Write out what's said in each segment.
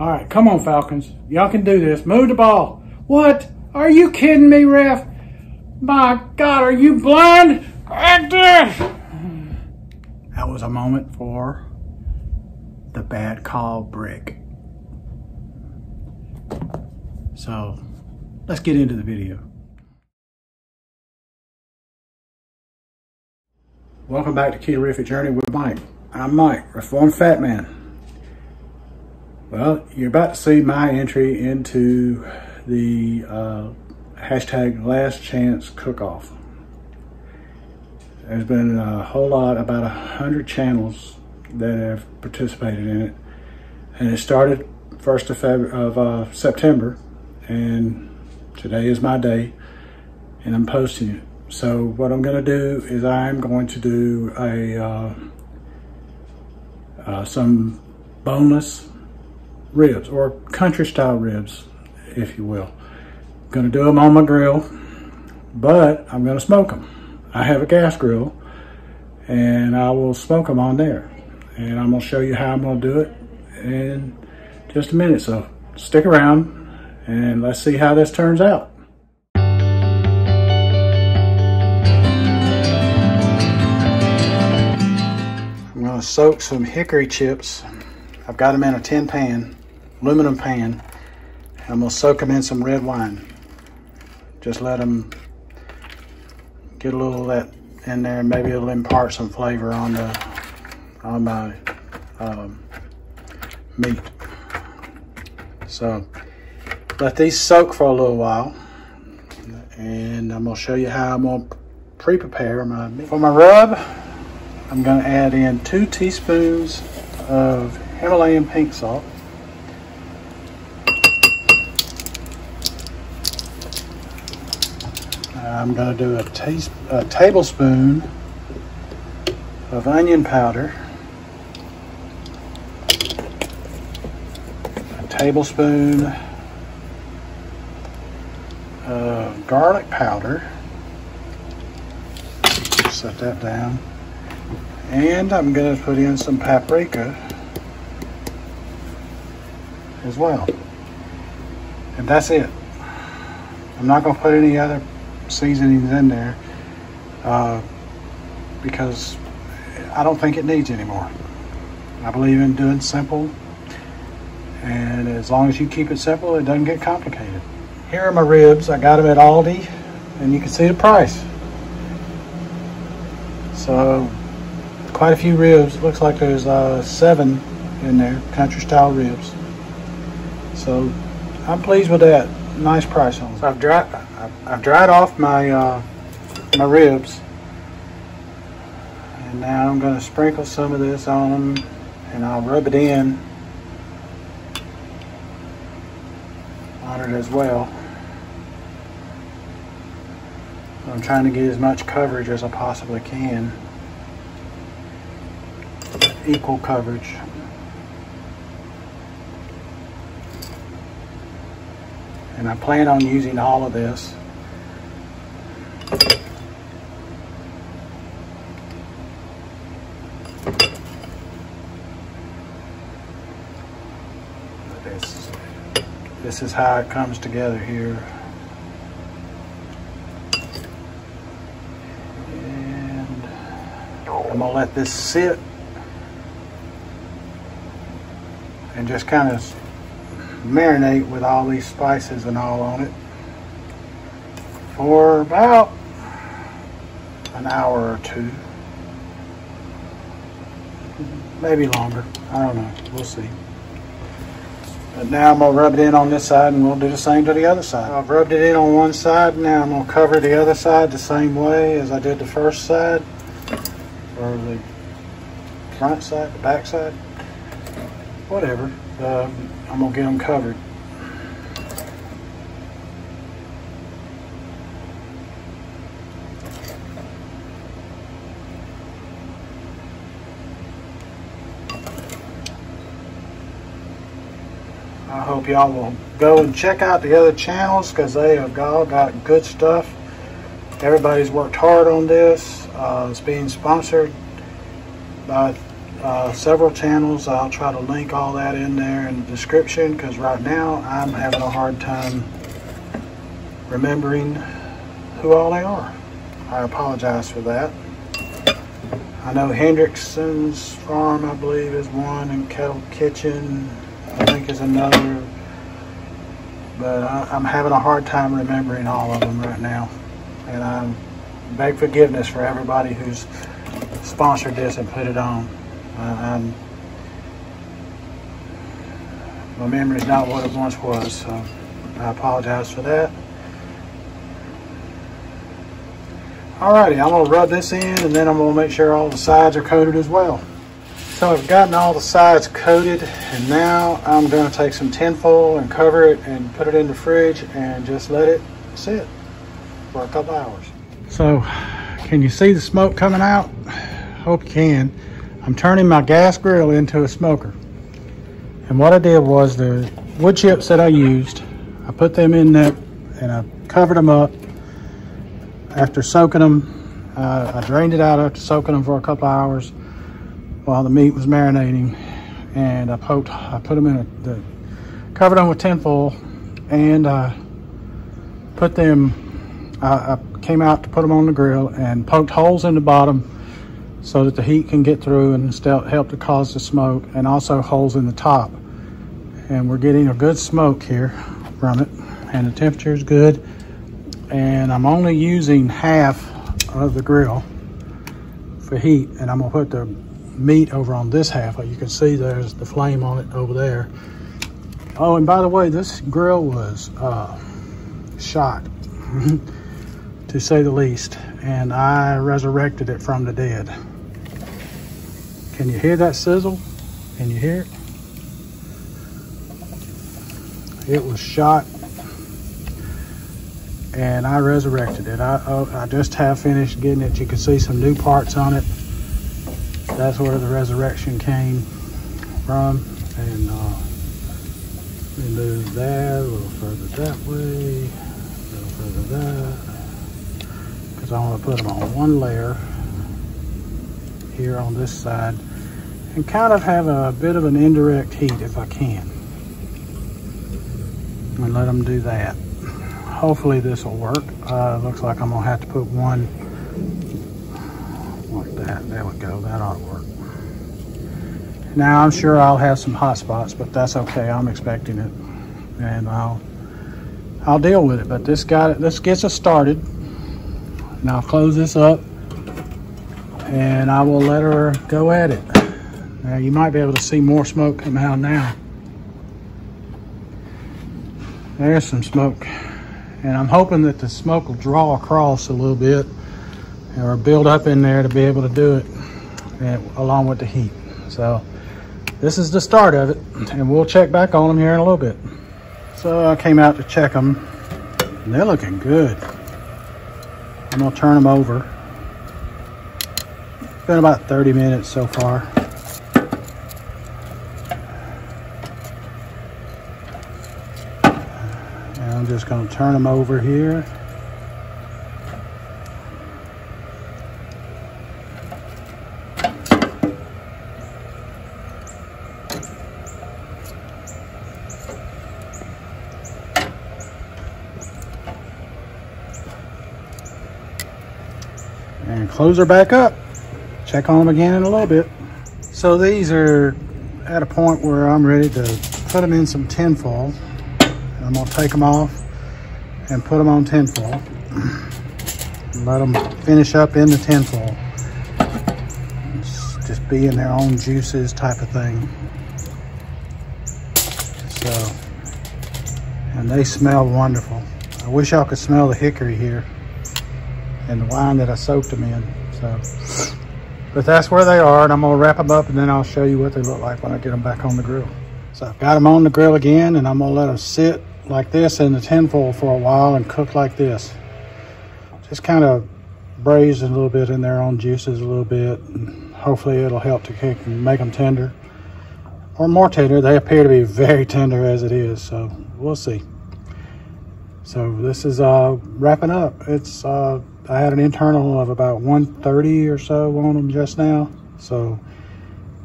All right, come on, Falcons. Y'all can do this. Move the ball. What? Are you kidding me, ref? My God, are you blind? That was a moment for the bad call brick. So let's get into the video. Welcome back to Ketorificjourney with Mike. I'm Mike, Reformed Fat Man. Well, you're about to see my entry into the hashtag Last Chance Cookoff. There's been a whole lot, about 100 channels that have participated in it. And it started 1st of September, and today is my day, and I'm posting it. So what I'm going to do is I'm going to do some boneless ribs, or country style ribs, if you will. I'm going to do them on my grill, but I'm going to smoke them. I have a gas grill, and I will smoke them on there. And I'm going to show you how I'm going to do it in just a minute. So stick around and let's see how this turns out. I'm going to soak some hickory chips. I've got them in a tin pan, aluminum pan. I'm going to soak them in some red wine. Just let them get a little of that in there, and maybe it'll impart some flavor on my meat. So let these soak for a little while, and I'm going to show you how I'm going to pre-prepare my meat. For my rub, I'm going to add in 2 teaspoons of Himalayan pink salt. I'm going to do a tablespoon of onion powder, a tablespoon of garlic powder, set that down, and I'm going to put in some paprika as well, and that's it. I'm not going to put any other seasonings in there because I don't think it needs any more. I believe in doing simple, and as long as you keep it simple, it doesn't get complicated. Here are my ribs. I got them at Aldi, and you can see the price. So quite a few ribs. Looks like there's 7 in there, country style ribs. So I'm pleased with that. Nice price on them. So I've dried off my my ribs, and now I'm going to sprinkle some of this on them, and I'll rub it in on it as well. I'm trying to get as much coverage as I possibly can, equal coverage. And I plan on using all of this. This is how it comes together here. And I'm gonna let this sit and just kind of marinate with all these spices and all on it for about an hour or 2, maybe longer. I don't know, we'll see. But now I'm gonna rub it in on this side, and we'll do the same to the other side. I've rubbed it in on one side. Now I'm gonna cover the other side the same way as I did the first side, or the front side, the back side, whatever. I'm gonna get them covered. I hope y'all will go and check out the other channels, because they have all got good stuff. Everybody's worked hard on this. It's being sponsored by several channels. I'll try to link all that in there in the description, because right now I'm having a hard time remembering who all they are. I apologize for that. I know Hendrickson's Farm, I believe, is one, and Kettle Kitchen, I think, is another. But I'm having a hard time remembering all of them right now. And I beg forgiveness for everybody who's sponsored this and put it on. My memory's not what it once was, so I apologize for that. Alrighty, I'm gonna rub this in, and then I'm gonna make sure all the sides are coated as well. So I've gotten all the sides coated, and now I'm gonna take some tinfoil and cover it and put it in the fridge and just let it sit for a couple hours. So, can you see the smoke coming out? Hope you can. I'm turning my gas grill into a smoker. And what I did was, the wood chips that I used, I put them in there and I covered them up. After soaking them, I drained it out after soaking them for a couple hours while the meat was marinating, and I put them in covered them with tinfoil, and put them. I came out to put them on the grill and poked holes in the bottom so that the heat can get through and still help to cause the smoke, and also holes in the top. And we're getting a good smoke here from it, and the temperature is good. And I'm only using half of the grill for heat, and I'm gonna put the meat over on this half. Like you can see, there's the flame on it over there. Oh, and by the way, this grill was shot, to say the least, and I resurrected it from the dead. Can you hear that sizzle? Can you hear it? It was shot, and I resurrected it. I just have finished getting it. You can see some new parts on it. That's where the resurrection came from. And we move that a little further that way, a little further that, because I want to put them on one layer here on this side and kind of have a bit of an indirect heat if I can, and let them do that. Hopefully this will work. Looks like I'm gonna have to put one like that. There we go, that ought to work. Now I'm sure I'll have some hot spots, but that's okay. I'm expecting it, and I'll deal with it. But this gets us started. And I'll close this up, and I will let her go at it. Now you might be able to see more smoke come out now. There's some smoke. And I'm hoping that the smoke will draw across a little bit or build up in there to be able to do it, along with the heat. So this is the start of it, and we'll check back on them here in a little bit. So I came out to check them, and they're looking good. I'm gonna turn them over. It's been about 30 minutes so far. I'm just going to turn them over here. And close her back up. Check on them again in a little bit. So these are at a point where I'm ready to put them in some tinfoil. I'm gonna take them off and put them on tinfoil and let them finish up in the tinfoil. Just be in their own juices type of thing. So, and they smell wonderful. I wish y'all could smell the hickory here and the wine that I soaked them in. So, but that's where they are, and I'm gonna wrap them up, and then I'll show you what they look like when I get them back on the grill. So I've got them on the grill again, and I'm gonna let them sit like this in the tinfoil for a while and cook like this. Just kind of braise a little bit in their own juices a little bit, and hopefully it'll help to kick and make them tender, or more tender. They appear to be very tender as it is, so we'll see. So this is wrapping up. It's I had an internal of about 130 or so on them just now, so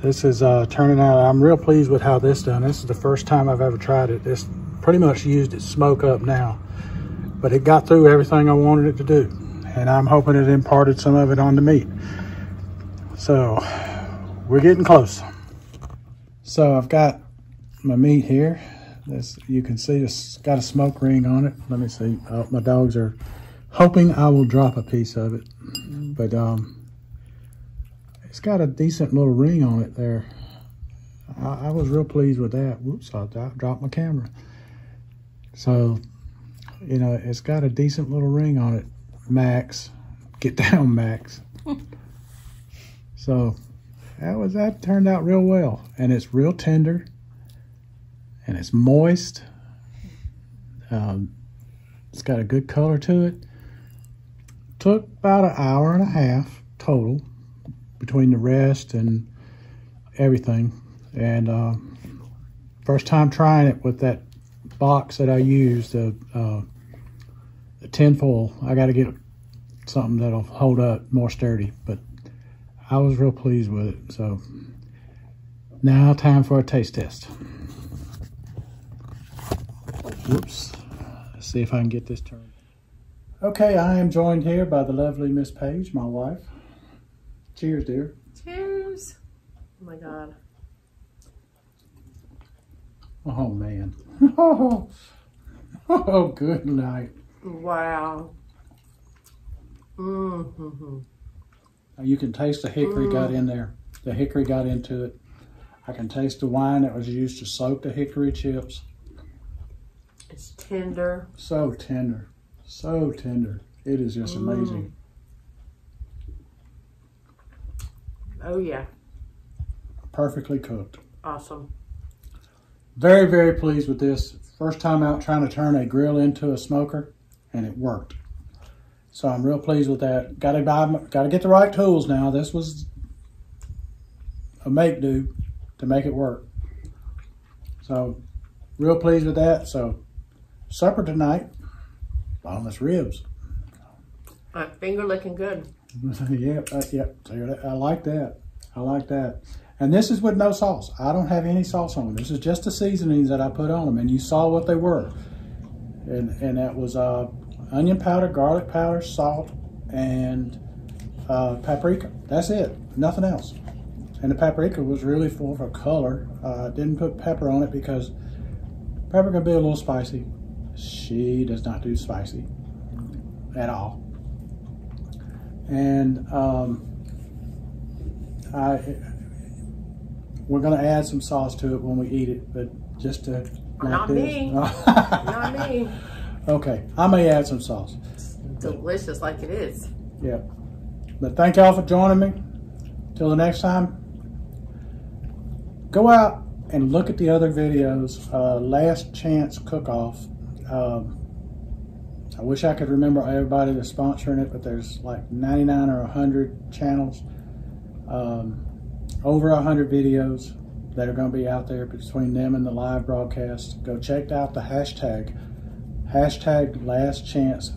This is turning out, I'm real pleased with how this done. This is the first time I've ever tried it. This pretty much used its smoke up now, but it got through everything I wanted it to do. And I'm hoping it imparted some of it on the meat. So we're getting close. So I've got my meat here. This, you can see it's got a smoke ring on it. Let me see. My dogs are hoping I will drop a piece of it, but it's got a decent little ring on it there. I was real pleased with that. Whoops, I dropped my camera. So, you know, it's got a decent little ring on it. Max, get down, Max. So that turned out real well, and it's real tender, and it's moist. It's got a good color to it. Took about an hour and a half total between the rest and everything. And first time trying it with that box that I used, the tin foil. I got to get something that'll hold up more sturdy, but I was real pleased with it. So now time for a taste test. Whoops. Let's see if I can get this turned. Okay, I am joined here by the lovely Miss Paige, my wife. Cheers, dear. Cheers. Oh my God. Oh man. Oh, good night. Wow. Mm-hmm. You can taste the hickory got in there. The hickory got into it. I can taste the wine that was used to soak the hickory chips. It's tender. So tender. So tender. It is just amazing. Oh yeah. Perfectly cooked. Awesome. Very, very pleased with this. First time out trying to turn a grill into a smoker, and it worked. So I'm real pleased with that. Got to get the right tools now. This was a make-do to make it work. So real pleased with that. So supper tonight, boneless ribs. Finger looking good. Yeah. I like that. I like that. And this is with no sauce. I don't have any sauce on them. This is just the seasonings that I put on them, and you saw what they were. And that was onion powder, garlic powder, salt, and paprika. That's it. Nothing else. And the paprika was really for color. Didn't put pepper on it because pepper can be a little spicy. She does not do spicy at all. And we're going to add some sauce to it when we eat it, but just to Not me. Not me. Okay, I may add some sauce. Delicious like it is. Yeah. But thank y'all for joining me. Till the next time, go out and look at the other videos. Last Chance Cookoff. I wish I could remember everybody that's sponsoring it, but there's like 99 or 100 channels. Over 100 videos that are going to be out there between them and the live broadcast. Go check out the hashtag Last Chance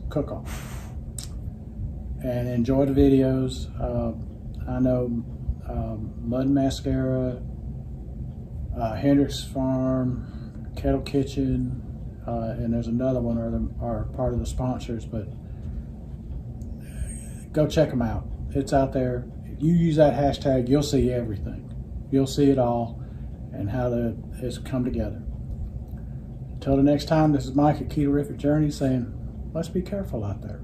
Cookoff, and enjoy the videos. I know Mud Mascara, Hendricks Farm, Kettle Kitchen, and there's another one are part of the sponsors, but go check them out. It's out there. If you use that hashtag, you'll see everything. You'll see it all and how it's come together. Until the next time, this is Mike at Ketorificjourney saying, let's be careful out there.